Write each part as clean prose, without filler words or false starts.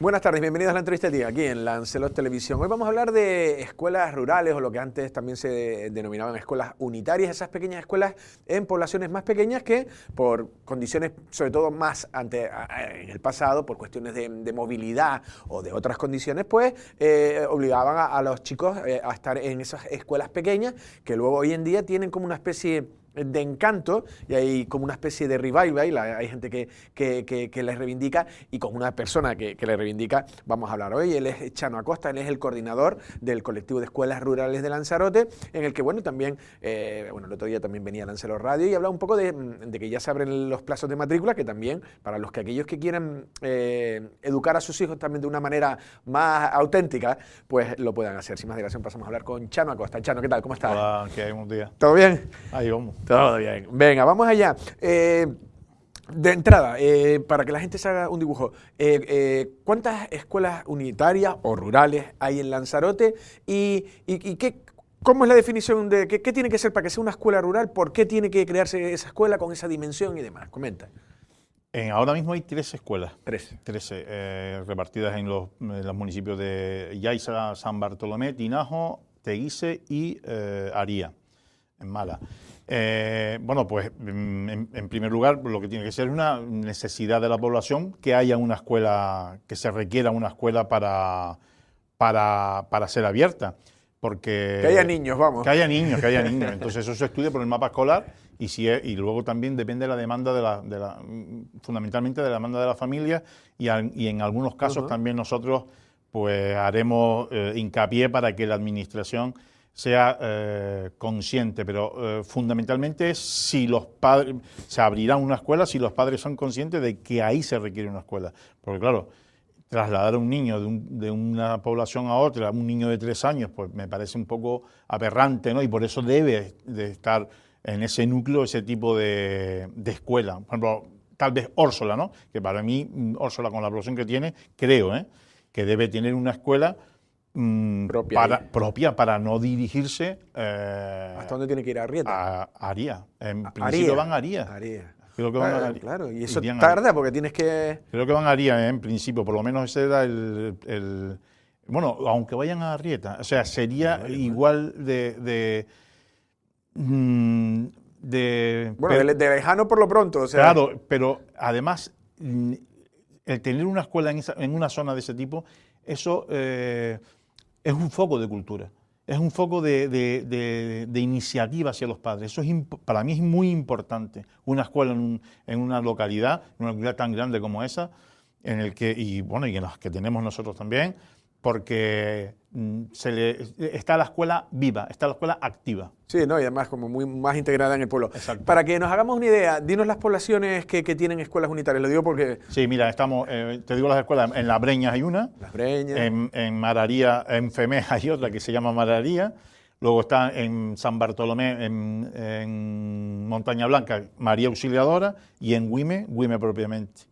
Buenas tardes, bienvenidos a la entrevista del día aquí en Lancelot Televisión. Hoy vamos a hablar de escuelas rurales o lo que antes también se denominaban escuelas unitarias, esas pequeñas escuelas en poblaciones más pequeñas que por condiciones, sobre todo más en el pasado, por cuestiones de movilidad o de otras condiciones, pues obligaban a los chicos a estar en esas escuelas pequeñas que luego hoy en día tienen como una especie de encanto y hay como una especie de revival, hay gente que les reivindica y con una persona que les reivindica vamos a hablar hoy. Él es Chano Acosta, él es el coordinador del colectivo de escuelas rurales de Lanzarote, en el que bueno, también, el otro día también venía a Lancelot Radio y hablaba un poco de que ya se abren los plazos de matrícula, que también para los que aquellos que quieran educar a sus hijos también de una manera más auténtica, pues lo puedan hacer. Sin más dilación pasamos a hablar con Chano Acosta. Chano, ¿qué tal? ¿Cómo estás? Hola, ¿qué hay? Buenos días. ¿Todo bien? Ahí vamos. Todo bien. Venga, vamos allá. De entrada, para que la gente se haga un dibujo, ¿cuántas escuelas unitarias o rurales hay en Lanzarote? ¿Y cómo es la definición de qué tiene que ser para que sea una escuela rural? ¿Por qué tiene que crearse esa escuela con esa dimensión y demás? Comenta. Ahora mismo hay 13 escuelas. 13. Repartidas en los municipios de Yaiza, San Bartolomé, Tinajo, Teguise y Aría, en Mala. Bueno, pues en primer lugar lo que tiene que ser es una necesidad de la población que haya una escuela, que se requiera una escuela para ser abierta. Porque que haya niños, vamos. Que haya niños. Entonces eso se estudia por el mapa escolar y luego también depende de la demanda fundamentalmente de la demanda de la familia y en algunos casos también nosotros pues haremos hincapié para que la administración sea consciente, pero fundamentalmente es si los padres, se abrirá una escuela si los padres son conscientes de que ahí se requiere una escuela. Porque claro, trasladar a un niño de una población a otra, un niño de 3 años, pues me parece un poco aberrante, ¿no? Y por eso debe de estar en ese núcleo ese tipo de escuela. Por ejemplo, tal vez Órsola, ¿no? Que para mí, Órsola, con la población que tiene, creo, que debe tener una escuela propia para no dirigirse. ¿Hasta dónde tiene que ir? ¿A Arrieta? A Aría. En principio van a Aría. Creo que van a Aría. Claro, y eso tarda porque tienes que... Creo que van a Aría, en principio, por lo menos ese era bueno, aunque vayan a Arrieta, o sea, sería igual de lejano por lo pronto, o sea... Claro, pero además, el tener una escuela en una zona de ese tipo, eso es un foco de cultura, es un foco de iniciativa hacia los padres. Eso para mí es muy importante, una escuela en una localidad tan grande como esa, y en las que tenemos nosotros también, porque está la escuela viva, está la escuela activa. Sí, ¿no? Y además como muy más integrada en el pueblo. Exacto. Para que nos hagamos una idea, dinos las poblaciones que tienen escuelas unitarias. Lo digo porque... Sí, mira, te digo las escuelas, en Las Breñas hay una. Las Breñas. En Mararía, en Femé hay otra que se llama Mararía. Luego está en San Bartolomé, en Montaña Blanca, María Auxiliadora, y en Güime propiamente.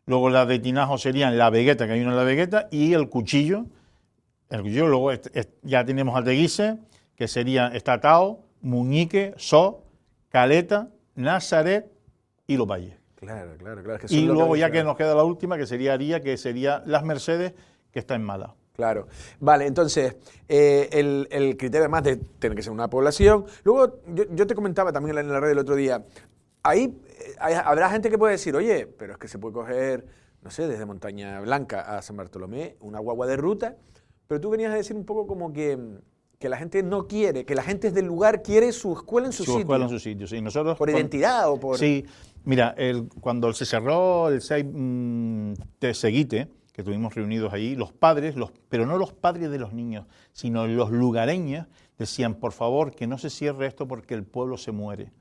Luego la de Tinajo sería en La Vegueta, que hay una en La Vegueta, y el Cuchillo. Luego ya tenemos a Teguise, que está Tao, Muñique, So, Caleta, Nazaret y Los Valles. Claro. Y luego ya que nos queda la última, que sería Aría, que sería Las Mercedes, que está en Mala. Claro. Vale, entonces, el criterio además de tener que ser una población. Luego, yo te comentaba también en la red el otro día, ahí habrá gente que puede decir, oye, pero es que se puede coger, no sé, desde Montaña Blanca a San Bartolomé, una guagua de ruta, pero tú venías a decir un poco como que la gente no quiere, que la gente del lugar quiere su escuela en su sitio. Su escuela en su sitio, sí. Nosotros, ¿Por identidad o por...? Sí, mira, cuando se cerró el SEI de Seguite, que estuvimos reunidos ahí, los padres, pero no los padres de los niños, sino los lugareños, decían, por favor, que no se cierre esto porque el pueblo se muere.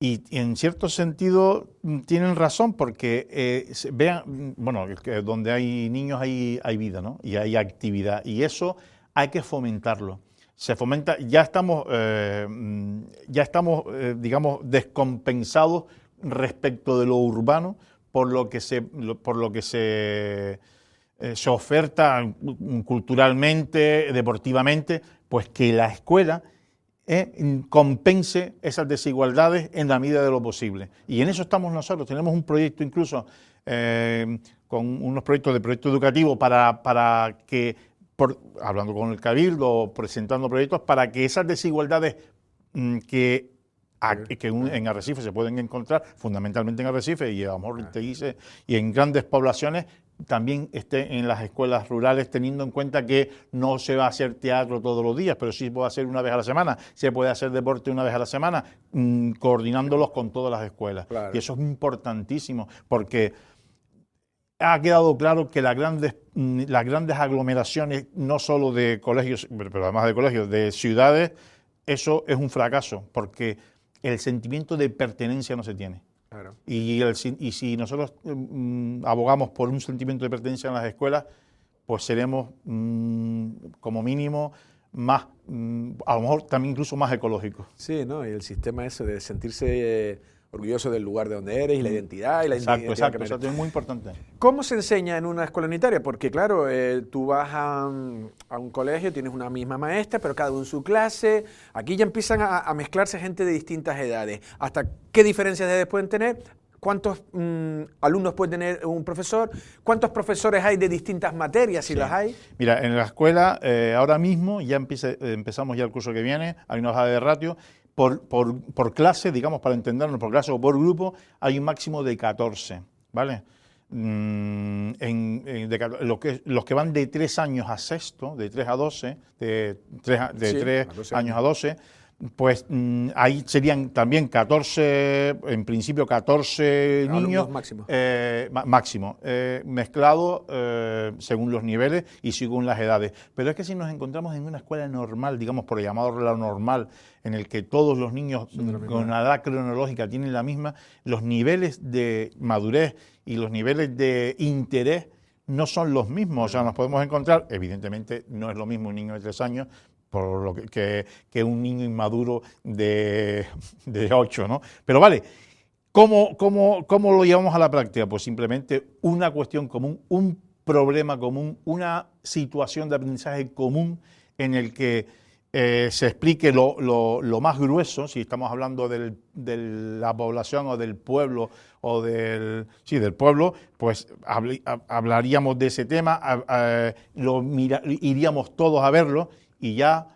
Y en cierto sentido tienen razón porque vean, bueno, que donde hay niños hay vida, ¿no? Y hay actividad y eso hay que fomentarlo. Se fomenta, ya estamos digamos, descompensados respecto de lo urbano por lo que se oferta culturalmente, deportivamente, pues que la escuela compense esas desigualdades en la medida de lo posible. Y en eso estamos nosotros. Tenemos un proyecto incluso unos proyectos de proyecto educativo para que, hablando con el Cabildo, presentando proyectos para que esas desigualdades que en Arrecife se pueden encontrar, fundamentalmente en Arrecife y a lo mejor en Teguise y en grandes poblaciones, también esté en las escuelas rurales, teniendo en cuenta que no se va a hacer teatro todos los días, pero sí se puede hacer una vez a la semana, se puede hacer deporte una vez a la semana, coordinándolos con todas las escuelas. Claro. Y eso es importantísimo, porque ha quedado claro que las grandes aglomeraciones, no solo de colegios, pero además de colegios, de ciudades, eso es un fracaso, porque el sentimiento de pertenencia no se tiene. Claro. Y si nosotros abogamos por un sentimiento de pertenencia en las escuelas, pues seremos como mínimo más, a lo mejor también incluso más ecológicos. Sí, ¿no? Y el sistema ese de sentirse orgulloso del lugar de donde eres y la identidad y la exacto, es muy importante. ¿Cómo se enseña en una escuela unitaria? Porque claro, tú vas a un colegio, tienes una misma maestra, pero cada uno en su clase. Aquí ya empiezan a mezclarse gente de distintas edades. ¿Hasta qué diferencias de edades pueden tener? ¿Cuántos alumnos puede tener un profesor? ¿Cuántos profesores hay de distintas materias, si las hay? Mira, en la escuela ahora mismo ya empezamos ya el curso que viene, hay una hoja de ratio. Por clase, digamos, para entendernos, por clase o por grupo, hay un máximo de 14, ¿vale? Los que van de 3 años a sexto, de 3 a 12, de 3 años a 12, pues ahí serían también 14, en principio 14 niños máximo, mezclados según los niveles y según las edades. Pero es que si nos encontramos en una escuela normal, digamos por llamarlo normal, en el que todos los niños con una edad cronológica tienen la misma, los niveles de madurez y los niveles de interés no son los mismos. O sea, nos podemos encontrar, evidentemente no es lo mismo un niño de 3 años, por lo que un niño inmaduro de 8, ¿no? Pero vale, ¿cómo lo llevamos a la práctica? Pues simplemente una cuestión común, un problema común, una situación de aprendizaje común en el que se explique lo más grueso, si estamos hablando de la población o del pueblo, o del pueblo, pues hablaríamos de ese tema, iríamos todos a verlo, y ya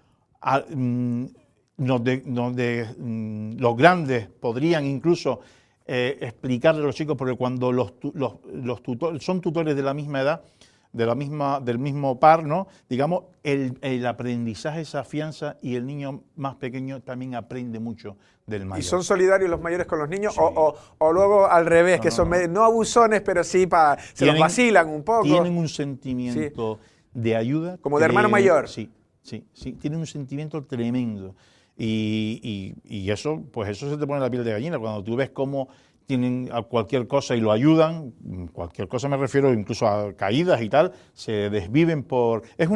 los grandes podrían incluso explicarle a los chicos, porque cuando los tutores son tutores de la misma edad, del mismo par, ¿no? Digamos, el aprendizaje se afianza y el niño más pequeño también aprende mucho del mayor. ¿Y son solidarios los mayores con los niños? Sí. O luego al revés, que son no abusones, pero sí se los vacilan un poco? Tienen un sentimiento de ayuda. Como de hermano mayor. Sí, tienen un sentimiento tremendo. Y eso, pues eso se te pone la piel de gallina cuando tú ves cómo tienen cualquier cosa y lo ayudan, cualquier cosa me refiero incluso a caídas y tal, se desviven por... Es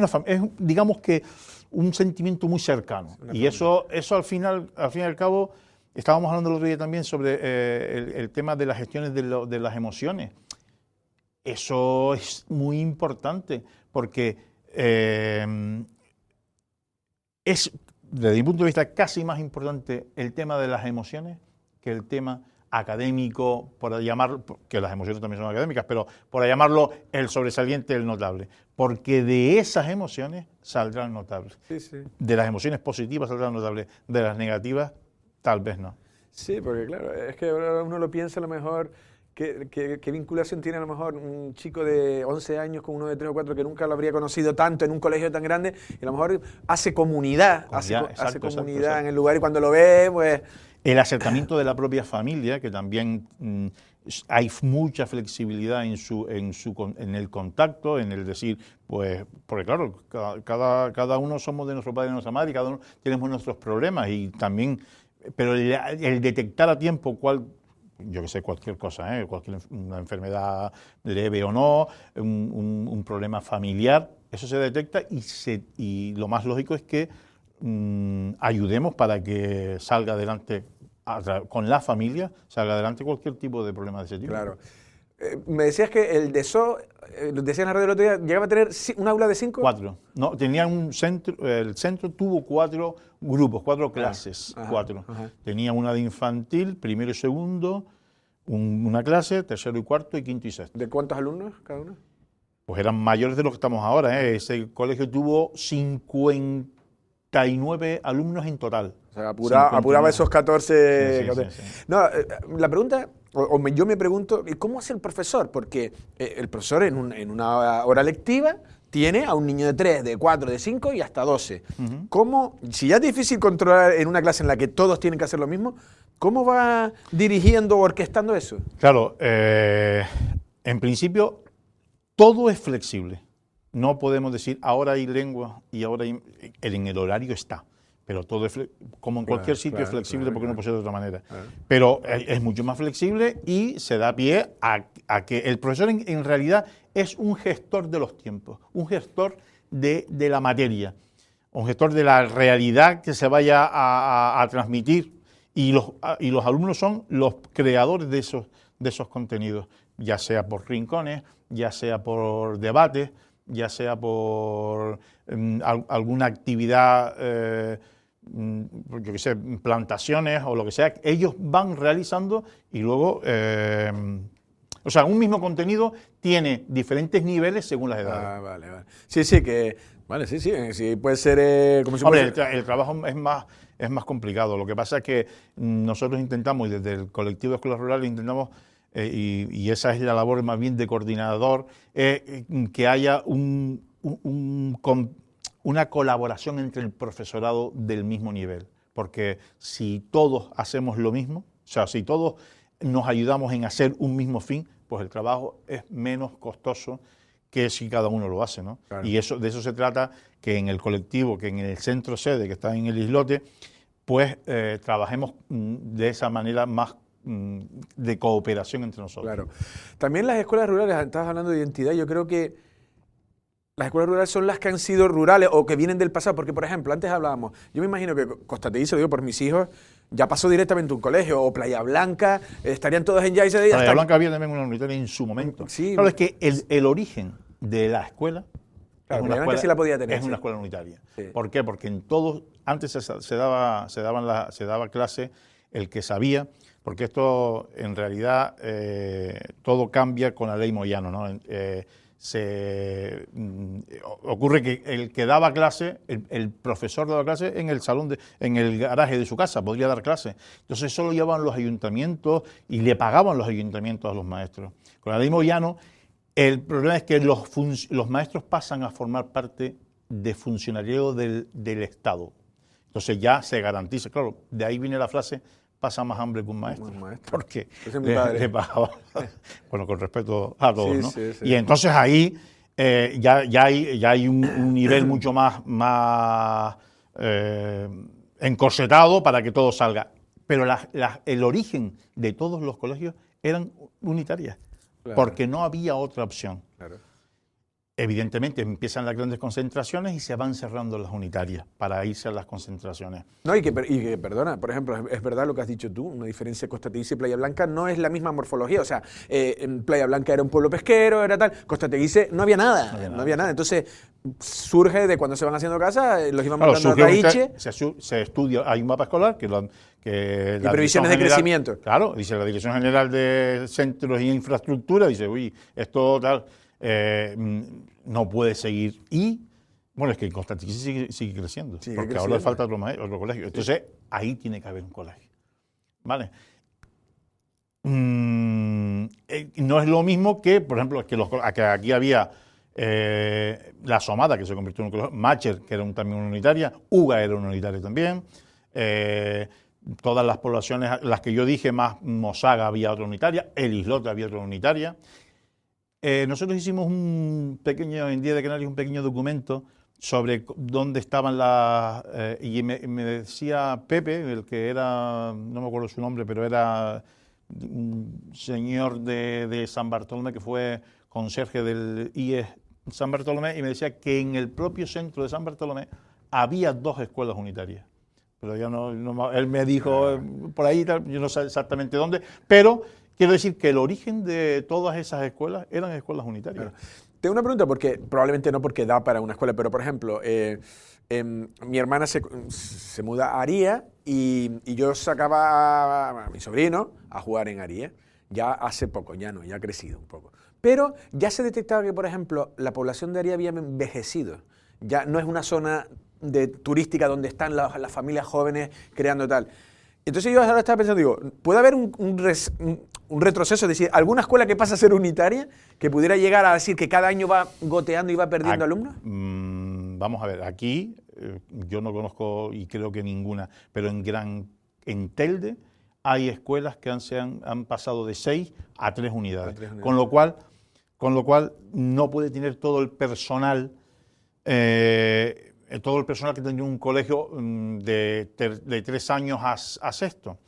digamos que un sentimiento muy cercano. Y eso al fin y al cabo, estábamos hablando el otro día también sobre el tema de las gestiones de las emociones. Eso es muy importante porque es, desde mi punto de vista, casi más importante el tema de las emociones que el tema académico, por llamarlo, que las emociones también son académicas, pero por llamarlo el sobresaliente, el notable, porque de esas emociones saldrán notables. Sí. De las emociones positivas saldrán notables, de las negativas tal vez no. Sí, porque claro, es que uno lo piensa a lo mejor, ¿qué vinculación tiene a lo mejor un chico de 11 años con uno de 3 o 4 que nunca lo habría conocido tanto en un colegio tan grande, y a lo mejor hace comunidad, hace comunidad en el lugar, y cuando lo ve, pues... El acercamiento de la propia familia, que también hay mucha flexibilidad en el contacto, en el decir, pues, porque claro, cada uno somos de nuestro padre y de nuestra madre, y cada uno tenemos nuestros problemas, y también, pero el detectar a tiempo yo que sé, cualquier cosa, una enfermedad leve o no, un problema familiar, eso se detecta y lo más lógico es que ayudemos para que salga adelante, con la familia, salga adelante cualquier tipo de problema de ese tipo. Claro. Me decías que el DESO, decías en la radio el otro día, llegaba a tener un aula de 5. 4. No, tenía un centro, el centro tuvo 4 grupos, 4 clases, 4. Tenía una de infantil, primero y segundo, una clase, tercero y cuarto y quinto y sexto. ¿De cuántos alumnos cada uno? Pues eran mayores de los que estamos ahora, ¿eh? Ese colegio tuvo 59 alumnos en total. O sea, apuraba esos 14. Sí, 14. sí. No, la pregunta, yo me pregunto, ¿y cómo hace el profesor? Porque el profesor en una hora lectiva tiene a un niño de 3, de 4, de 5 y hasta 12. ¿Cómo, si ya es difícil controlar en una clase en la que todos tienen que hacer lo mismo, cómo va dirigiendo o orquestando eso? Claro, en principio todo es flexible. No podemos decir ahora hay lengua y ahora en el horario está. Pero todo es, como en cualquier sitio, es flexible porque no puede ser de otra manera. Pero es mucho más flexible y se da pie a que el profesor en realidad es un gestor de los tiempos, un gestor de la materia, un gestor de la realidad que se vaya a transmitir. Y los alumnos son los creadores de esos contenidos, ya sea por rincones, ya sea por debates, ya sea por alguna actividad, yo qué sé, plantaciones o lo que sea. Ellos van realizando y luego, o sea, un mismo contenido tiene diferentes niveles según las edades. Ah, vale. Sí, que... Vale, sí, puede ser... como si Hombre, el trabajo es más complicado. Lo que pasa es que nosotros intentamos, y desde el colectivo de escuelas rurales intentamos, y esa es la labor más bien de coordinador, que haya una colaboración entre el profesorado del mismo nivel. Porque si todos hacemos lo mismo, o sea, si todos nos ayudamos en hacer un mismo fin, pues el trabajo es menos costoso que si cada uno lo hace, ¿no? Claro. Y de eso se trata, que en el colectivo, que en el centro sede, que está en el islote, pues trabajemos de esa manera más de cooperación entre nosotros. Claro. También las escuelas rurales, estabas hablando de identidad, yo creo que las escuelas rurales son las que han sido rurales o que vienen del pasado, porque por ejemplo, antes hablábamos, yo me imagino que Costa Teguise, lo digo por mis hijos, ya pasó directamente un colegio, o Playa Blanca, estarían todos en Yaiza. Playa Blanca había también una unitaria en su momento. Sí. Claro, es que el origen de la escuela, claro, es una escuela, sí la podía tener, es una escuela unitaria. Sí. ¿Por qué? Porque en todos, antes se daba clase el que sabía, porque esto en realidad todo cambia con la ley Moyano, ¿no? Ocurre que el que daba clase, el profesor daba clase en el salón, en el garaje de su casa, podría dar clase. Entonces solo llevaban los ayuntamientos y le pagaban los ayuntamientos a los maestros. Con la ley Moyano, el problema es que los maestros pasan a formar parte de funcionariado del Estado. Entonces ya se garantiza, claro, de ahí viene la frase, pasa más hambre que un maestro. Porque le pagaba, bueno, con respeto a todos, ¿no? Sí. Y entonces ahí ya hay un nivel mucho más encorsetado para que todo salga. Pero el origen de todos los colegios eran unitarias, claro, porque no había otra opción. Claro. Evidentemente empiezan las grandes concentraciones y se van cerrando las unitarias para irse a las concentraciones. No, y que perdona, por ejemplo, es verdad lo que has dicho tú, una diferencia Costa Teguise y Playa Blanca no es la misma morfología, o sea, en Playa Blanca era un pueblo pesquero, era tal, Costa Teguise no había nada, entonces surge de cuando se van haciendo casas, los iban mandando a Raiche. Se estudia, hay un mapa escolar que y previsiones de crecimiento. Claro, dice la Dirección General de Centros y Infraestructura, dice, uy, esto tal... no puede seguir. Y, bueno, es que en Costa Teguise sigue creciendo, porque ahora le falta otro colegio. Entonces, ahí tiene que haber un colegio. ¿Vale? No es lo mismo que, por ejemplo, que aquí había La Somada, que se convirtió en un colegio, Macher, que era también una unitaria, Uga era una unitaria también, todas las poblaciones, las que yo dije, más Mosaga había otra unitaria, El Islote había otra unitaria. Nosotros hicimos en Día de Canarias un pequeño documento sobre dónde estaban y me decía Pepe, el que era, no me acuerdo su nombre, pero era un señor de San Bartolomé, que fue conserje del IES San Bartolomé, y me decía que en el propio centro de San Bartolomé había 2 escuelas unitarias. Pero ya él me dijo por ahí, yo no sé exactamente dónde, pero... Quiero decir que el origen de todas esas escuelas eran escuelas unitarias. Claro. Tengo una pregunta, porque probablemente no porque da para una escuela, pero por ejemplo, mi hermana se muda a Aría y yo sacaba a mi sobrino a jugar en Aría. Ya hace poco, ya no, ya ha crecido un poco. Pero ya se detectaba que, por ejemplo, la población de Aria había envejecido. Ya no es una zona turística donde están las familias jóvenes creando tal. Entonces yo ahora estaba pensando, digo, ¿puede haber un retroceso? Es decir, ¿alguna escuela que pasa a ser unitaria que pudiera llegar a decir que cada año va goteando y va perdiendo alumnos? Vamos a ver, aquí yo no conozco y creo que ninguna, pero en Telde hay escuelas que han pasado de 6 a 3 unidades, con lo cual no puede tener todo el personal que tiene un colegio de 3 años a sexto.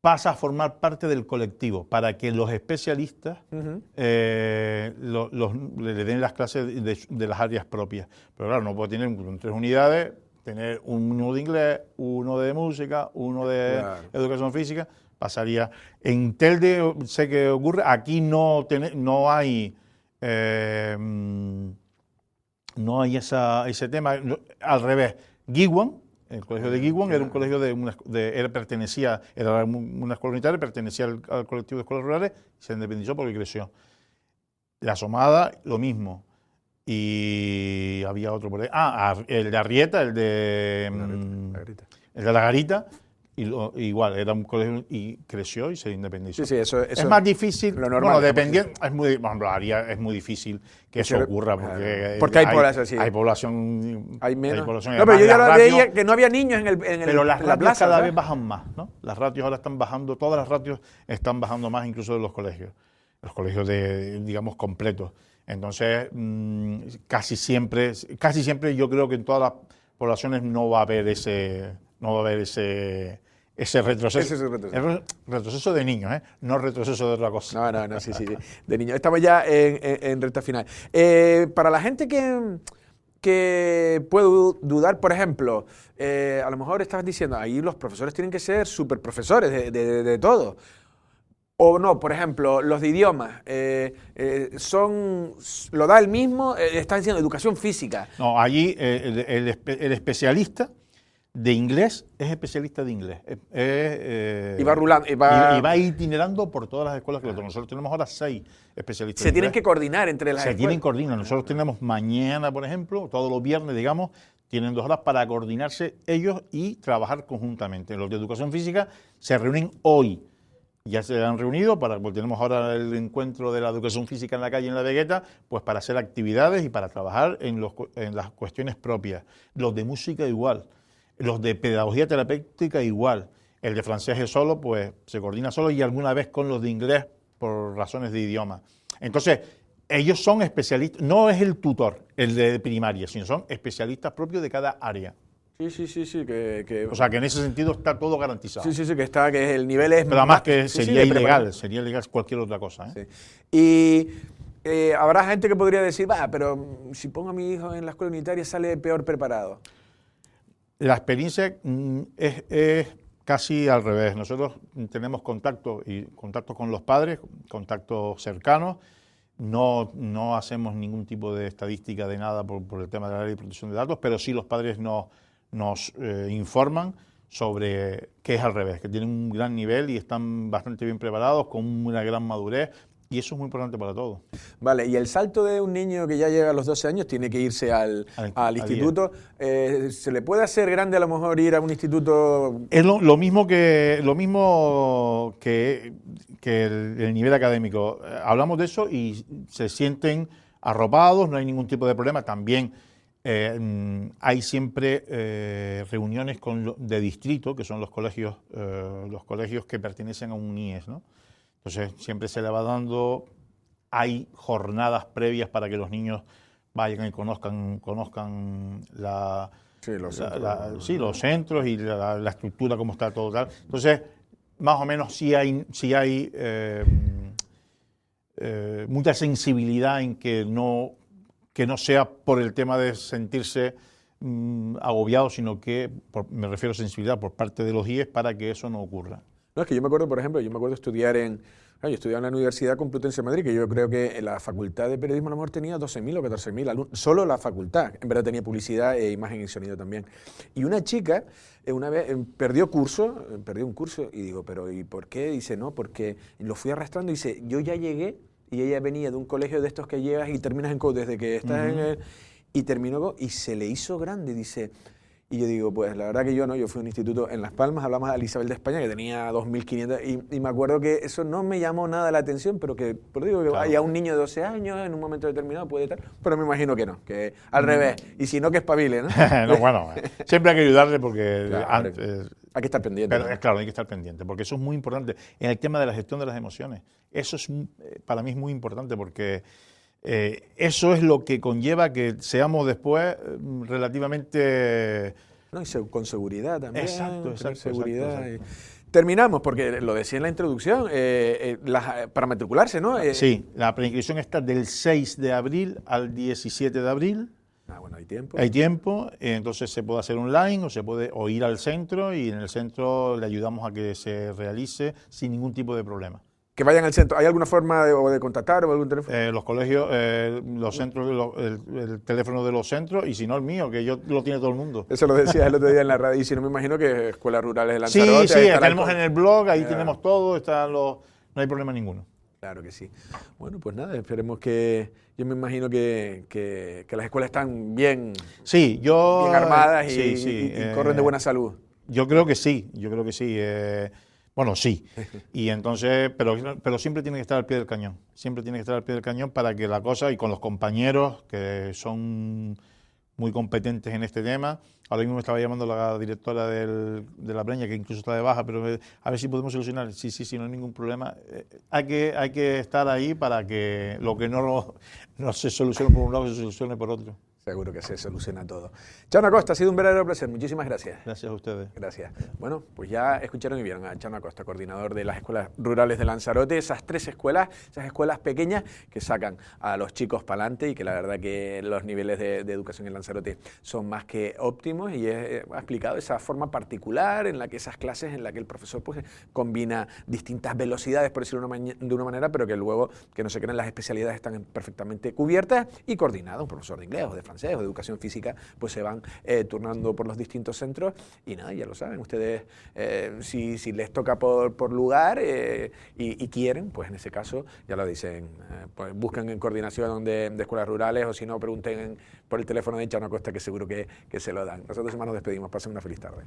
Pasa a formar parte del colectivo para que los especialistas le den las clases de las áreas propias. Pero claro, no puede tener 3 unidades, tener uno de inglés, uno de música, uno de educación física. Pasaría. En Telde sé que ocurre, aquí no hay ese tema. Al revés, Guiguan, el colegio de Guiguan era un colegio era una escuela unitaria, pertenecía al colectivo de escuelas rurales, se independizó porque creció. La Asomada, lo mismo. Y había otro por ahí. El de Arrieta, el de La Garita, igual, era un colegio y creció y se independizó. Sí, eso es más difícil, lo normal, dependiendo, es muy difícil que eso ocurra, porque hay población, sí. Hay población. Hay menos. Población, no, pero yo ya lo veía que no había niños pero las ratios plaza, cada vez bajan más, ¿no? Las ratios ahora están bajando, todas las ratios están bajando más, incluso de los colegios digamos, completos. Entonces, casi siempre yo creo que en todas las poblaciones no va a haber ese retroceso. Retroceso de niños, no retroceso de otra cosa. No, sí, de niños. Estamos ya en recta final. Para la gente que puede dudar, por ejemplo, a lo mejor estabas diciendo, ahí los profesores tienen que ser súper profesores de todo. O no, por ejemplo, los de idiomas, ¿lo da el mismo? Estás diciendo educación física. No, allí el especialista de inglés es especialista de inglés. Y va rulando. Y va itinerando por todas las escuelas que nosotros tenemos ahora 6 especialistas. Se tienen que coordinar entre las escuelas. Se tienen que coordinar. Nosotros tenemos mañana, por ejemplo, todos los viernes, digamos, tienen 2 horas para coordinarse ellos y trabajar conjuntamente. Los de educación física se reúnen hoy. Ya se han reunido, porque tenemos ahora el encuentro de la educación física en la calle, en la Vegueta, pues para hacer actividades y para trabajar en las cuestiones propias. Los de música igual, los de pedagogía terapéutica igual. El de francés es solo, pues se coordina solo y alguna vez con los de inglés por razones de idioma. Entonces, ellos son especialistas, no es el tutor, el de primaria, sino son especialistas propios de cada área. Sí, o sea, que en ese sentido está todo garantizado. Sí, que el nivel es... Pero además que sería ilegal cualquier otra cosa. Y habrá gente que podría decir, pero si pongo a mi hijo en la escuela unitaria sale peor preparado. La experiencia es casi al revés. Nosotros tenemos contacto con los padres, contactos cercanos. No hacemos ningún tipo de estadística de nada por el tema de la ley de protección de datos, pero sí los padres nos informan sobre que es al revés, que tienen un gran nivel y están bastante bien preparados, con una gran madurez, y eso es muy importante para todos. Vale, y el salto de un niño que ya llega a los 12 años tiene que irse al instituto. ¿Se le puede hacer grande a lo mejor ir a un instituto? Es lo mismo que el nivel académico. Hablamos de eso y se sienten arropados, no hay ningún tipo de problema. También hay siempre reuniones de distrito, que son los colegios que pertenecen a un IES, ¿no? Entonces siempre se le va dando, hay jornadas previas para que los niños vayan y conozcan los centros y la estructura, cómo está todo tal. Entonces, más o menos sí hay mucha sensibilidad en que no sea por el tema de sentirse agobiado, sino que, me refiero a sensibilidad por parte de los IES para que eso no ocurra. No, es que yo me acuerdo, por ejemplo, estudiar Claro, yo estudiaba en la Universidad Complutense de Madrid, que yo creo que la Facultad de Periodismo a lo mejor tenía 12.000 o 14.000 alumnos, solo la facultad. En verdad tenía publicidad, imagen y sonido también. Y una chica una vez perdió un curso y digo, pero ¿y por qué? Dice, no, porque lo fui arrastrando y dice, yo ya llegué y ella venía de un colegio de estos que llegas y terminas desde que estás en el... Y terminó y se le hizo grande, dice... Y yo digo, pues la verdad que yo no, yo fui a un instituto en Las Palmas, hablamos de Isabel de España, que tenía 2.500, y me acuerdo que eso no me llamó nada la atención, pero que, por digo, que claro, haya un niño de 12 años en un momento determinado puede estar, pero me imagino que no, que al revés, y si no, que espabile, ¿no? No, bueno, siempre hay que ayudarle porque Claro, hay que estar pendiente. Pero, claro, hay que estar pendiente, porque eso es muy importante. En el tema de la gestión de las emociones, eso es para mí es muy importante porque... eso es lo que conlleva que seamos después relativamente... No, y con seguridad también. Exacto. Seguridad. Terminamos, porque lo decía en la introducción, para matricularse, ¿no? Sí, la preinscripción está del 6 de abril al 17 de abril. Bueno, hay tiempo. Hay tiempo, entonces se puede hacer online o ir al centro y en el centro le ayudamos a que se realice sin ningún tipo de problema. Que vayan al centro. ¿Hay alguna forma de contactar o algún teléfono? Los colegios, los centros, el teléfono de los centros y si no el mío, que yo lo tiene todo el mundo. Eso lo decías el otro día en la radio y si no me imagino que Escuelas Rurales de Lanzarote. Sí, tenemos en el blog, ahí tenemos todo, no hay problema ninguno. Claro que sí. Bueno, pues nada, esperemos que... Yo me imagino que las escuelas están bien, bien armadas y corren de buena salud. Yo creo que sí. Bueno, sí. Y entonces, pero siempre tiene que estar al pie del cañón. Siempre tiene que estar al pie del cañón para que la cosa, y con los compañeros que son muy competentes en este tema. Ahora mismo me estaba llamando la directora de la Breña, que incluso está de baja, pero a ver si podemos solucionar. Sí, no hay ningún problema. Hay que estar ahí para que lo que no se solucione por un lado se solucione por otro. Seguro que se soluciona todo. Chano Acosta, ha sido un verdadero placer. Muchísimas gracias. Gracias a ustedes. Gracias. Bueno, pues ya escucharon y vieron a Chano Acosta, coordinador de las escuelas rurales de Lanzarote, esas 3 escuelas, esas escuelas pequeñas que sacan a los chicos para adelante y que la verdad que los niveles de educación en Lanzarote son más que óptimos y ha explicado esa forma particular en la que esas clases, en la que el profesor pues combina distintas velocidades, por decirlo de una manera, pero que luego, que no se crean, las especialidades están perfectamente cubiertas y coordinadas. Un profesor de inglés o de francés o de educación física, pues se van turnando por los distintos centros y nada, ya lo saben, ustedes si les toca por lugar y quieren, pues en ese caso ya lo dicen, pues busquen en coordinación de escuelas rurales o si no, pregunten por el teléfono de Chano Acosta que seguro que se lo dan. Nosotros nos despedimos, pasen una feliz tarde.